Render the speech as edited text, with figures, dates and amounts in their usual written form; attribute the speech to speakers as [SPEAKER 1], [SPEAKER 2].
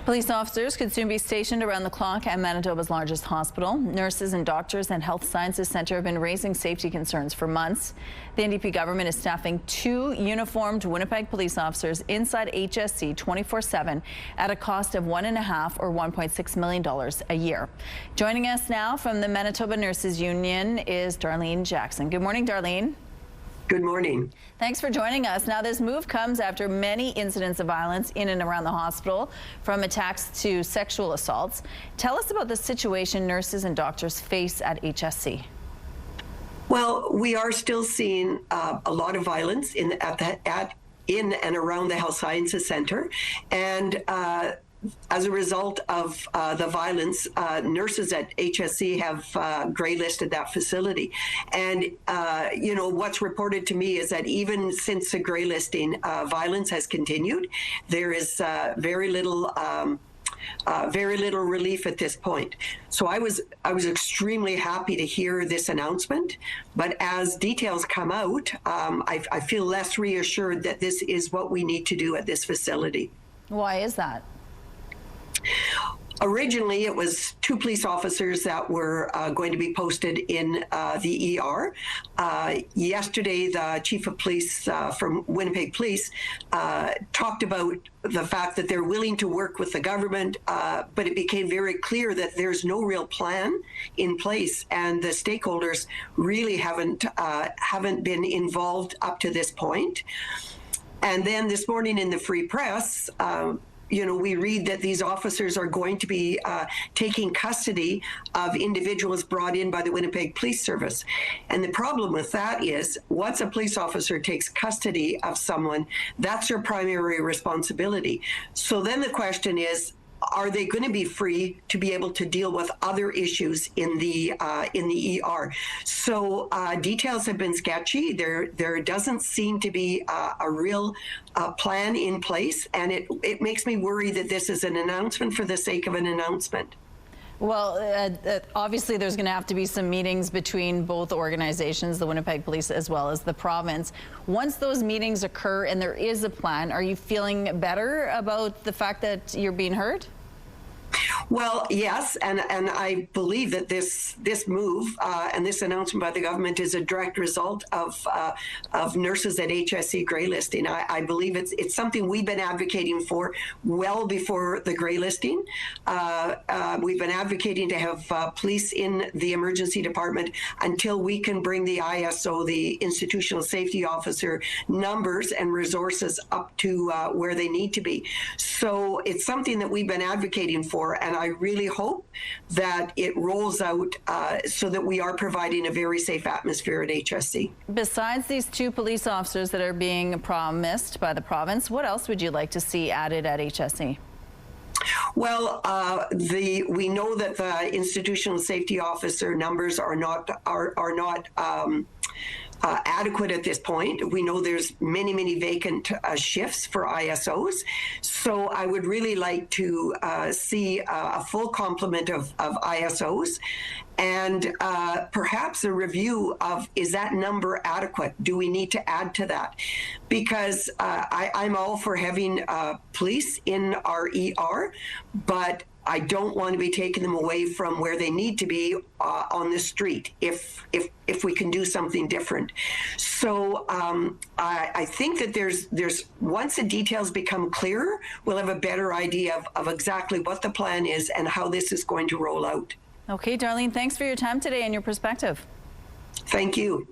[SPEAKER 1] Police officers could soon be stationed around the clock at Manitoba's largest hospital. Nurses and doctors and Health Sciences Centre have been raising safety concerns for months. The NDP government is staffing 2 uniformed Winnipeg police officers inside HSC 24/7 at a cost of $1.5 or $1.6 million a year. Joining us now from the Manitoba Nurses Union is Darlene Jackson. Good morning, Darlene.
[SPEAKER 2] Good morning.
[SPEAKER 1] Thanks for joining us. Now, this move comes after many incidents of violence in and around the hospital, from attacks to sexual assaults. Tell us about the situation nurses and doctors face at HSC.
[SPEAKER 2] Well, we are still seeing a lot of violence in and around the Health Sciences Centre, and as a result of the violence, nurses at HSC have grey-listed that facility. And, what's reported to me is that even since the grey-listing, violence has continued. There is very little relief at this point. So I was extremely happy to hear this announcement, but as details come out, I feel less reassured that this is what we need to do at this facility.
[SPEAKER 1] Why is that?
[SPEAKER 2] Originally, it was 2 police officers that were going to be posted in the ER. Yesterday, the chief of police from Winnipeg Police talked about the fact that they're willing to work with the government, but it became very clear that there's no real plan in place, and the stakeholders really haven't been involved up to this point. And then this morning in the Free Press, we read that these officers are going to be taking custody of individuals brought in by the Winnipeg Police Service. And the problem with that is, once a police officer takes custody of someone, that's their primary responsibility. So then the question is, are they going to be free to be able to deal with other issues in the ER? So details have been sketchy. There doesn't seem to be a real plan in place, and it makes me worry that this is an announcement for the sake of an announcement.
[SPEAKER 1] Well, obviously there's going to have to be some meetings between both organizations, the Winnipeg Police as well as the province. Once those meetings occur and there is a plan, are you feeling better about the fact that you're being heard?
[SPEAKER 2] Well, yes, and I believe that this move and this announcement by the government is a direct result of nurses at HSC grey listing. I believe it's something we've been advocating for well before the grey listing. We've been advocating to have police in the emergency department until we can bring the ISO, the Institutional Safety Officer, numbers and resources up to where they need to be. So it's something that we've been advocating for, and I really hope that it rolls out so that we are providing a very safe atmosphere at HSC.
[SPEAKER 1] Besides these 2 police officers that are being promised by the province, what else would you like to see added at HSC?
[SPEAKER 2] Well, we know that the institutional safety officer numbers are not adequate at this point. We know there's many vacant shifts for ISOs. So I would really like to see a full complement of ISOs, and perhaps a review of, is that number adequate? Do we need to add to that? Because I'm all for having police in our ER, but I don't want to be taking them away from where they need to be on the street if we can do something different. So I think that there's once the details become clearer, we'll have a better idea of exactly what the plan is and how this is going to roll out.
[SPEAKER 1] Okay, Darlene, thanks for your time today and your perspective.
[SPEAKER 2] Thank you.